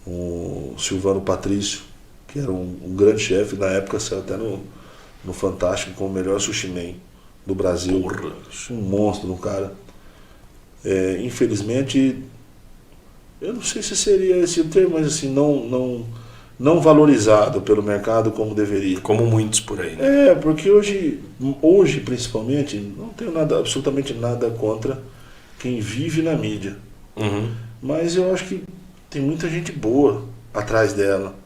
o Silvano Patrício, que era um grande chefe, na época saiu até no Fantástico como o melhor sushi man do Brasil. Porra. Um monstro, um cara. Infelizmente, eu não sei se seria esse o termo, mas assim, não valorizado pelo mercado como deveria. Como muitos por aí, né? Porque hoje principalmente, não tenho absolutamente nada contra quem vive na mídia. Uhum. Mas eu acho que tem muita gente boa atrás dela,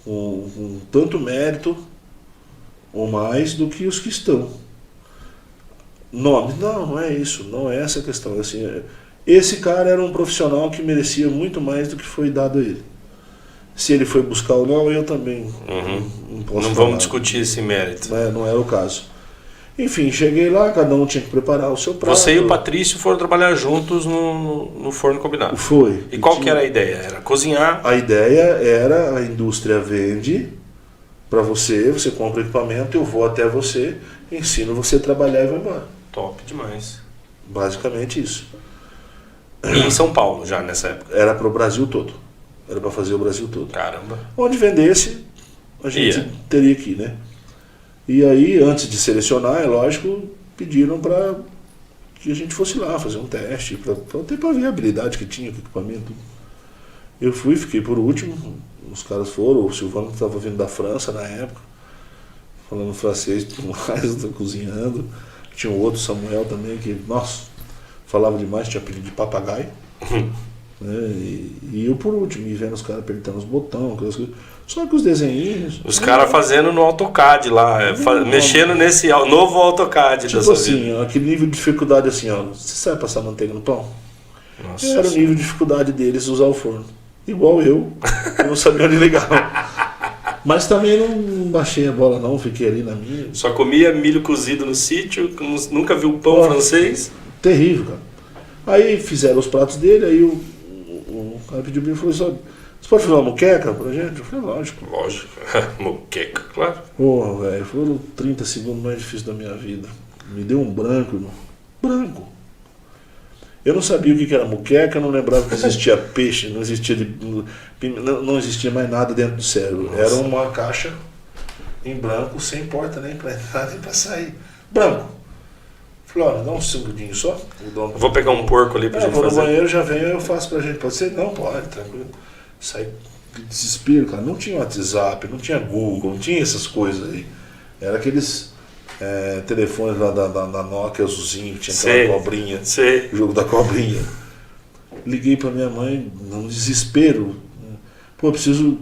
com tanto mérito ou mais do que os que estão. Nome? Não é isso, não é essa a questão. Assim, esse cara era um profissional que merecia muito mais do que foi dado a ele. Se ele foi buscar ou não, eu também não posso Não falar. vamos discutir esse mérito. Não era o caso. Enfim, cheguei lá, cada um tinha que preparar o seu prato. Você e o Patrício foram trabalhar juntos no forno combinado. Foi. E qual que era a ideia? Era cozinhar? A ideia era, a indústria vende para você compra o equipamento, eu vou até você, ensino você a trabalhar e vai embora. Top demais. Basicamente isso. E em São Paulo já nessa época? Era para o Brasil todo. Era para fazer o Brasil todo. Caramba. Onde vendesse, a gente teria que ir, né? E aí, antes de selecionar, é lógico, pediram para que a gente fosse lá fazer um teste, para ver a viabilidade que tinha com o equipamento. Eu fui, fiquei por último, os caras foram, o Silvano estava vindo da França na época, falando francês e tudo mais, cozinhando. Tinha um outro, Samuel, também, que, nossa, falava demais, tinha apelido de papagaio. Né? E eu por último, e vendo os caras apertando os botões, aquelas coisas. Só que os desenhinhos... Os caras fazendo no AutoCAD lá, mexendo nesse novo AutoCAD tipo da sua assim, vida. ó, aquele nível de dificuldade assim, ó. Você sabe passar manteiga no pão? Nossa, Era o nível de dificuldade deles usar o forno. Igual eu não sabia onde ligar. Mas também não baixei a bola não, fiquei ali na minha. Só comia milho cozido no sítio, nunca viu pão francês. Terrível, cara. Aí fizeram os pratos dele, aí o cara pediu pra mim e falou assim, você pode fazer uma moqueca pra gente? Eu falei, lógico. Lógico. Moqueca, claro. Porra, velho, foram 30 segundos mais difíceis da minha vida. Me deu um branco, irmão. Branco. Eu não sabia o que era moqueca, não lembrava que existia peixe, não existia mais nada dentro do cérebro. Nossa. Era uma caixa em branco, sem porta nem pra entrar nem pra sair. Branco. Falei, olha, dá um segundinho só. Vou pegar um porco ali pra gente fazer. fazer. No banheiro já venho, eu faço pra gente. Pode ser? Não, pode, tranquilo. Sai de desespero, cara. Não tinha WhatsApp, não tinha Google, não tinha essas coisas aí. Era aqueles telefones lá da Nokia azulzinho, que tinha aquela cobrinha. Sei. O jogo da cobrinha. Liguei pra minha mãe, num desespero. Pô, eu preciso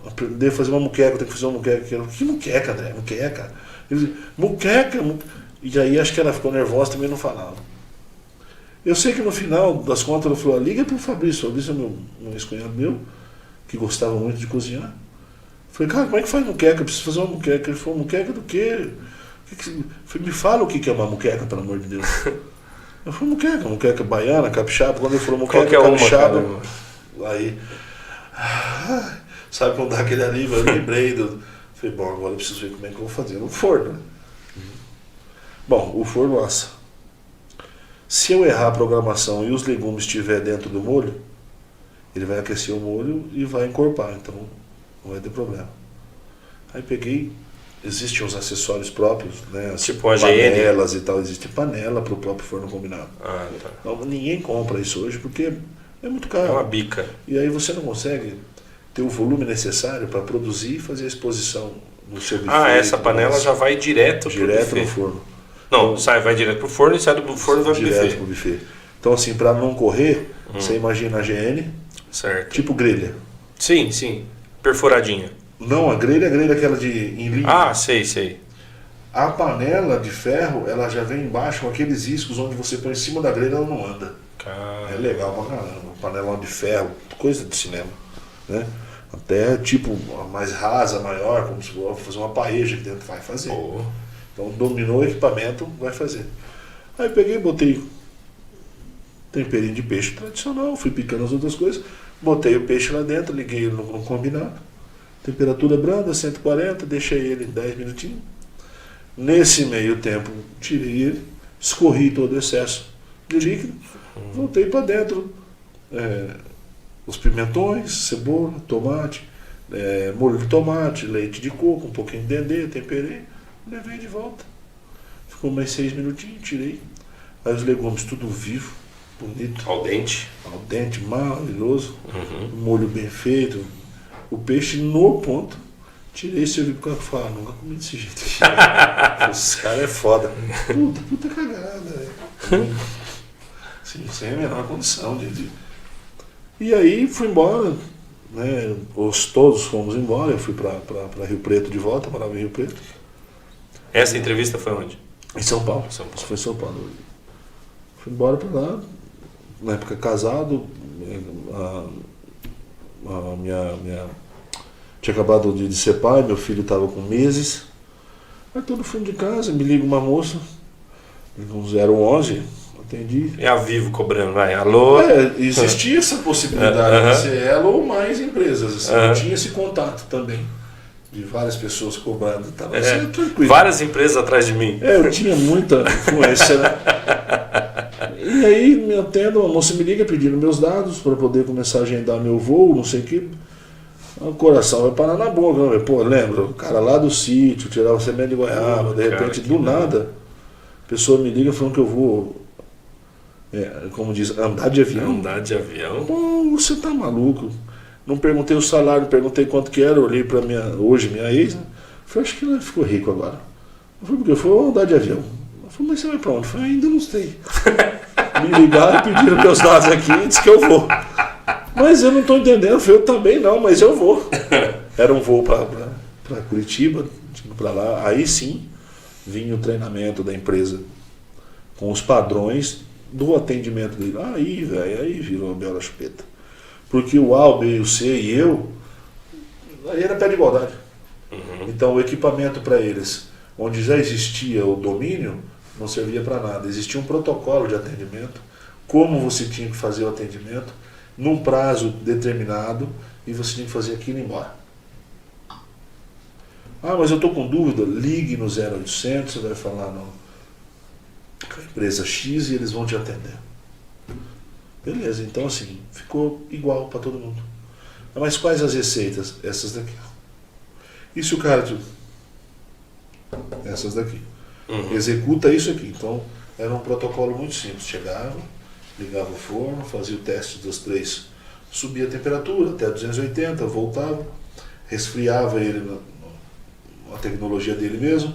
aprender a fazer uma muqueca, tenho que fazer uma muqueca. Que muqueca, André? Muqueca? Muqueca? E aí acho que ela ficou nervosa, também não falava. Eu sei que no final das contas ela falou, liga pro Fabrício. O Fabrício é meu ex-cunhado meu, que gostava muito de cozinhar. Falei, cara, como é que faz muqueca? Eu preciso fazer uma muqueca. Ele falou, muqueca do quê? Falei, me fala o que é uma muqueca, pelo amor de Deus. Eu falei, muqueca baiana, capixaba. Quando ele falou muqueca, capixaba, aí, sabe quando dá aquele alívio? Eu lembrei falei, bom, agora eu preciso ver como é que eu vou fazer no forno, né? Bom, o forno assa. Se eu errar a programação e os legumes estiver dentro do molho, ele vai aquecer o molho e vai encorpar, então não vai ter problema. Aí peguei, existem os acessórios próprios, né? Tipo a panelas e tal, existe panela para o próprio forno combinado. Ah, tá. Então, ninguém compra isso hoje porque é muito caro. É uma bica. E aí você não consegue ter o volume necessário para produzir e fazer a exposição no seu buffet. Ah, essa panela já vai direto no forno. Não, então, vai direto pro forno e sai do forno vai pro buffet. Direto pro buffet. Então assim, para não correr, você imagina a GN, certo. tipo grelha. Sim, sim. Perfuradinha. Não, a grelha é aquela em linha. Ah, sei. A panela de ferro, ela já vem embaixo com aqueles riscos onde você põe em cima da grelha, ela não anda. É legal pra caramba. Panelão de ferro, coisa de cinema, né? Até tipo mais rasa, maior, como se fosse fazer uma parreja aqui dentro, vai fazer. Então dominou o equipamento, vai fazer. Aí peguei, botei temperinho de peixe tradicional, fui picando as outras coisas, botei o peixe lá dentro, liguei ele no combinado, temperatura branda, 140, deixei ele 10 minutinhos. Nesse meio tempo, tirei ele, escorri todo o excesso de líquido, voltei para dentro, os pimentões, cebola, tomate, molho de tomate, leite de coco, um pouquinho de dendê, temperei, levei de volta. Ficou mais 6 minutinhos, tirei. Aí os legumes tudo vivo, bonito. Ao dente. Ao dente, maravilhoso. Molho bem feito. O peixe no ponto. Tirei e servi pro cara e falei, nunca comi desse jeito. Esse cara é foda. Puta cagada, velho. Sim, sem a menor condição de... E aí fui embora, né? Todos fomos embora, eu fui para Rio Preto de volta, morava em Rio Preto. Essa entrevista foi onde? Em São Paulo. Isso foi em São Paulo. Fui embora para lá, na época casado, tinha acabado de ser pai, meu filho estava com meses. Aí tô no fundo de casa, me liga uma moça, no 011, atendi. É a Vivo cobrando, vai, alô? Existia essa possibilidade de ser ela ou mais empresas, assim, eu tinha esse contato também. De várias pessoas cobrando, estava tranquilo. Várias empresas atrás de mim. Eu tinha muita influência, né? E aí me atendo, a moça me liga pedindo meus dados para poder começar a agendar meu voo, não sei o que. O coração vai parar na boca, né? Pô, lembra, o cara lá do sítio, tirava o semente de goiaba, de repente, do nada, a pessoa me liga falando que eu vou, como diz, andar de avião. Andar de avião? Pô, você tá maluco. Não perguntei o salário, não perguntei quanto que era, olhei para hoje minha ex, né? Falei, acho que ela ficou rico agora. Eu falei, porque eu vou andar de avião. Eu falei, mas você vai para onde? Eu falei, ainda não sei. Me ligaram, pediram meus dados aqui e disse que eu vou. Mas eu não estou entendendo, eu falei, eu também não, mas eu vou. Era um voo para Curitiba, para lá, aí sim vinha o treinamento da empresa com os padrões do atendimento dele. Aí, velho, aí virou a bela chupeta. Porque o A, o B, o C e eu, aí era pé de igualdade. Então o equipamento para eles, onde já existia o domínio, não servia para nada. Existia um protocolo de atendimento, como você tinha que fazer o atendimento, num prazo determinado, e você tinha que fazer aquilo e ir embora. Ah, mas eu estou com dúvida, ligue no 0800, você vai falar com a empresa X e eles vão te atender. Beleza, então assim, ficou igual para todo mundo. Mas quais as receitas? Essas daqui. E se o cara... Essas daqui. Executa isso aqui. Então, era um protocolo muito simples. Chegava, ligava o forno, fazia o teste das 3, subia a temperatura até 280, voltava, resfriava ele na tecnologia dele mesmo,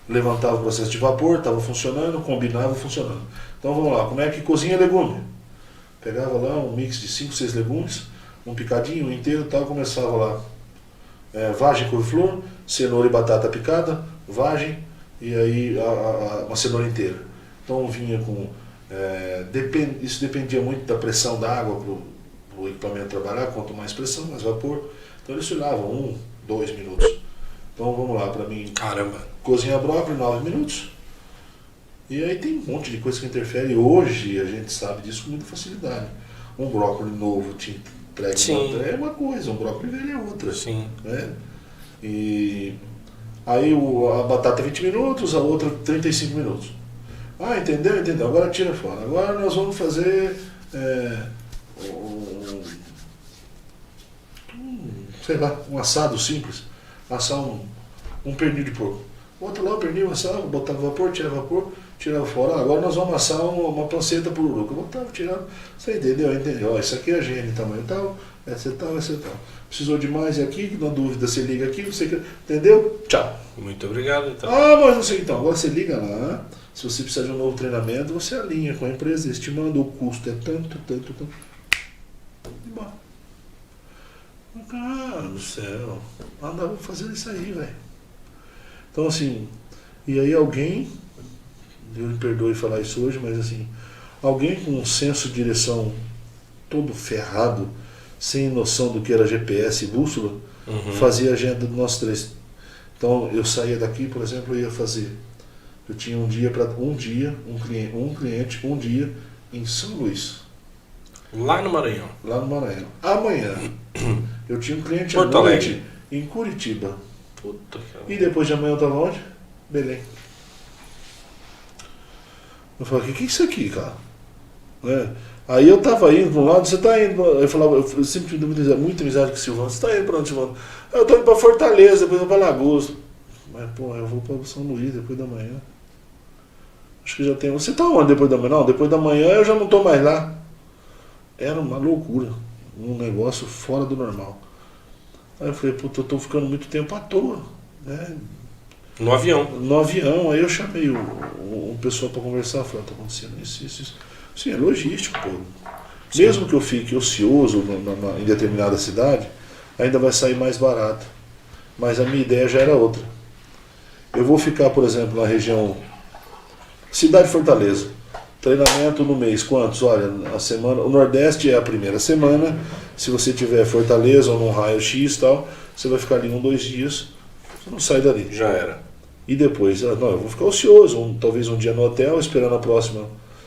levantava o processo de vapor, estava funcionando, combinava funcionando. Então vamos lá, como é que cozinha legume? Pegava lá um mix de 5, 6 legumes, um picadinho, um inteiro e tal, começava lá. Vagem, couve-flor, cenoura e batata picada, vagem e aí uma cenoura inteira. Então vinha com... isso dependia muito da pressão da água para o equipamento trabalhar, quanto mais pressão, mais vapor. Então eles tiravam 1, 2 minutos. Então vamos lá, para mim, caramba, cozinhar brócolis 9 minutos. E aí tem um monte de coisa que interfere. Hoje a gente sabe disso com muita facilidade. Um brócolis novo te entrega é uma coisa, um brócolis velho é outra. Sim. Né? E aí a batata 20 minutos, a outra 35 minutos. Ah, entendeu? Agora tira fora. Agora nós vamos fazer sei lá, um assado simples. Assar um pernil de porco. Outro lá, o pernil, assava, botava vapor, tirava fora. Agora nós vamos assar uma panceta pururuca. Botava, tirava. Você entendeu? Entendeu? Isso aqui é a gene, tamanho tal, essa é tal, essa é tal. Precisou de mais aqui, na dúvida você liga aqui, você quer. Entendeu? Tchau. Muito obrigado, então. Ah, mas não sei, então. Agora você liga lá. Se você precisar de um novo treinamento, você alinha com a empresa, eles te mandam, o custo é tanto. E bora. Cara do céu, andava fazendo isso aí, velho. Então assim, E aí alguém, Deus me perdoe falar isso hoje, mas assim, alguém com um senso de direção todo ferrado, sem noção do que era GPS e bússola, fazia a agenda de nós três. Então eu saía daqui, por exemplo, eu ia fazer. Eu tinha um dia em São Luís. Lá no Maranhão. Lá no Maranhão. Amanhã eu tinha um cliente Porto à noite Alegre. em Curitiba. Puta que... E depois de amanhã eu estava onde? Belém. Eu falei, o que é isso aqui, cara? Né? Aí eu tava indo para um lado, você tá indo. Eu falava, eu sempre tive muita amizade com o Silvano. Você tá indo para onde, Silvano? Eu tô indo para Fortaleza, depois eu vou para Lagoas. Mas, pô, eu vou para São Luís depois da manhã. Acho que já tem. Você tá onde depois da manhã? Não, depois da manhã eu já não tô mais lá. Era uma loucura. Um negócio fora do normal. Aí eu falei, puta, eu tô ficando muito tempo à toa. Né? No avião. No avião, aí eu chamei o pessoal para conversar, falei, tá acontecendo isso. Sim, é logístico, pô. Sim. Mesmo que eu fique ocioso em determinada cidade, ainda vai sair mais barato. Mas a minha ideia já era outra. Eu vou ficar, por exemplo, na região Cidade de Fortaleza. Treinamento no mês, quantos? Olha, a semana, o Nordeste é a primeira semana. Se você tiver Fortaleza ou num raio X e tal, você vai ficar ali 1, 2 dias. Você não sai dali. Já era. E depois, não, eu vou ficar ocioso, talvez um dia no hotel, esperando a próxima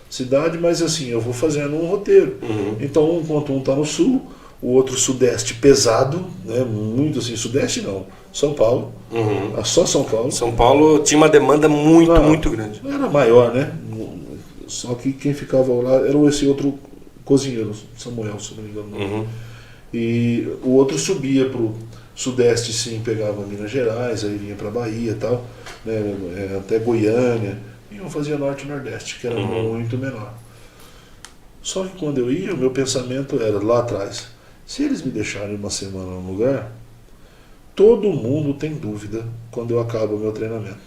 cidade, mas assim, eu vou fazendo um roteiro. Então, enquanto um está no sul, o outro sudeste pesado, né, muito assim, sudeste não, São Paulo, só São Paulo. São Paulo tinha uma demanda muito grande. Era maior, né? Só que quem ficava lá era esse outro cozinheiro, Samuel, se não me engano. E o outro subia para o sudeste, sim, pegava Minas Gerais, aí vinha para Bahia e tal, né, até Goiânia, e eu fazia norte e nordeste, que era muito menor. Só que quando eu ia, o meu pensamento era lá atrás, se eles me deixarem uma semana no lugar, todo mundo tem dúvida quando eu acabo o meu treinamento.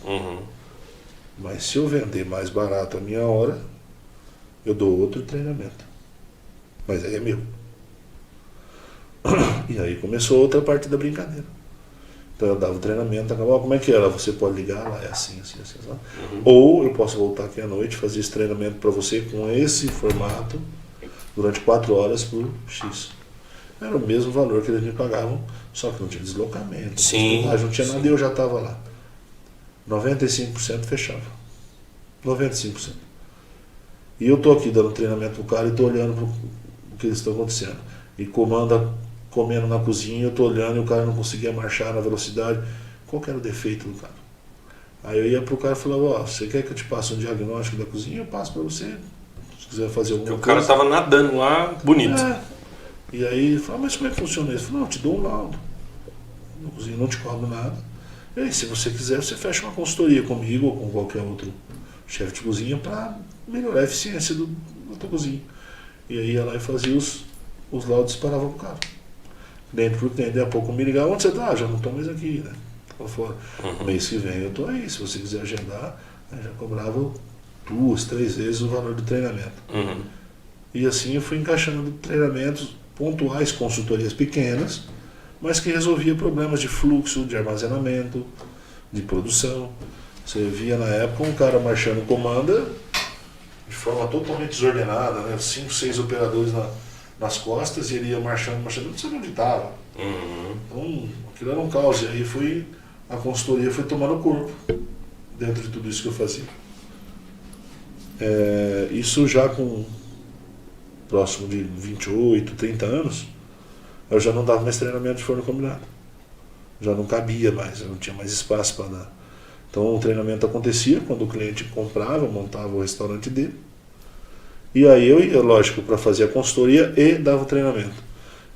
Mas se eu vender mais barato a minha hora, eu dou outro treinamento. Mas aí é meu. E aí começou outra parte da brincadeira. Então eu dava o treinamento, acabava, como é que era? Você pode ligar lá, é assim. Ou eu posso voltar aqui à noite, fazer esse treinamento para você com esse formato, durante 4 horas por X. Era o mesmo valor que eles me pagavam, só que não tinha deslocamento, não tinha nada, e eu já estava lá. 95% fechava. 95%. E eu estou aqui dando treinamento pro cara e estou olhando para o que eles estão acontecendo. E comendo na cozinha, eu estou olhando e o cara não conseguia marchar na velocidade. Qual que era o defeito do cara? Aí eu ia pro cara e falava, você quer que eu te passe um diagnóstico da cozinha? Eu passo para você. Se quiser fazer alguma coisa. O cara estava nadando lá, bonito. E aí ele falou, mas como é que funciona isso? Eu falei, não, eu te dou um laudo. Na cozinha não te cobro nada. E aí, se você quiser, você fecha uma consultoria comigo ou com qualquer outro chefe de cozinha para melhorar a eficiência da tua cozinha. E aí ia lá e fazia os laudos e parava pro cara. Dentro por dentro, a pouco me ligava, onde você tá? Já não tô mais aqui, né? Tô fora. Mês que vem eu tô aí, se você quiser agendar, eu já cobrava 2, 3 vezes o valor do treinamento. E assim eu fui encaixando treinamentos pontuais, consultorias pequenas, mas que resolvia problemas de fluxo, de armazenamento, de produção. Você via na época um cara marchando comanda de forma totalmente desordenada, né? 5, 6 operadores nas costas, e ele ia marchando, não sabia onde estava. Então, aquilo era um caos. E aí a consultoria foi tomando corpo dentro de tudo isso que eu fazia. Isso já com próximo de 28, 30 anos, eu já não dava mais treinamento de forno combinado. Já não cabia mais, eu não tinha mais espaço para dar. Então o treinamento acontecia quando o cliente comprava, montava o restaurante dele. E aí eu ia, lógico, para fazer a consultoria e dava o treinamento.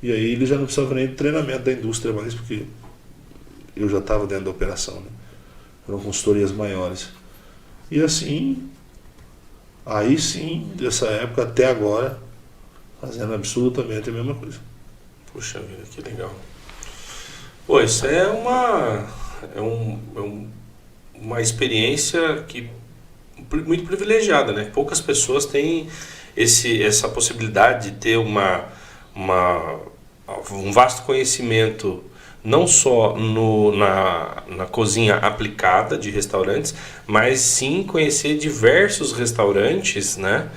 E aí ele já não precisava nem de treinamento da indústria mais, porque eu já estava dentro da operação, né? Eram consultorias maiores. E assim, aí sim, dessa época até agora, fazendo absolutamente a mesma coisa. Puxa vida, que legal. Pô, isso é uma experiência muito privilegiada, né? Poucas pessoas têm essa possibilidade de ter um vasto conhecimento não só na cozinha aplicada de restaurantes, mas sim conhecer diversos restaurantes, né?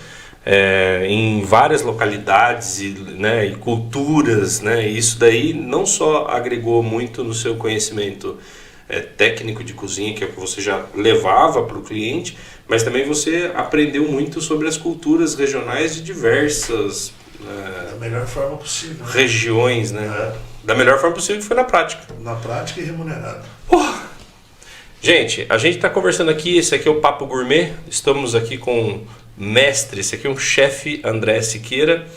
Em várias localidades né, e culturas, né? E isso daí não só agregou muito no seu conhecimento técnico de cozinha, que é o que você já levava para o cliente, mas também você aprendeu muito sobre as culturas regionais de diversas Da melhor forma possível. regiões, né? Da melhor forma possível, que foi na prática. Na prática e remunerado. Gente, a gente está conversando aqui, esse aqui é o Papo Gourmet, estamos aqui com mestre, esse aqui é um chefe André Siqueira.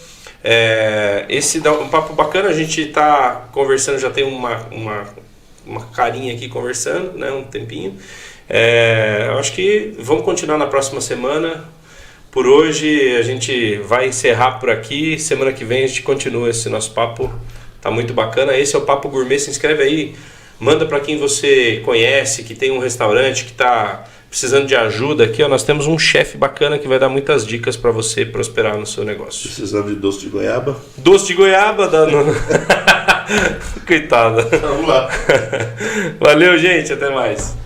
Esse dá um papo bacana, a gente está conversando, já tem uma carinha aqui conversando, né, um tempinho. Eu acho que vamos continuar na próxima semana. Por hoje a gente vai encerrar por aqui, semana que vem a gente continua esse nosso papo, tá muito bacana. Esse é o Papo Gourmet, se inscreve aí, manda para quem você conhece, que tem um restaurante, que está precisando de ajuda aqui, ó, nós temos um chefe bacana que vai dar muitas dicas para você prosperar no seu negócio. Precisando de doce de goiaba? Doce de goiaba, Coitada. Vamos lá. Valeu, gente, até mais.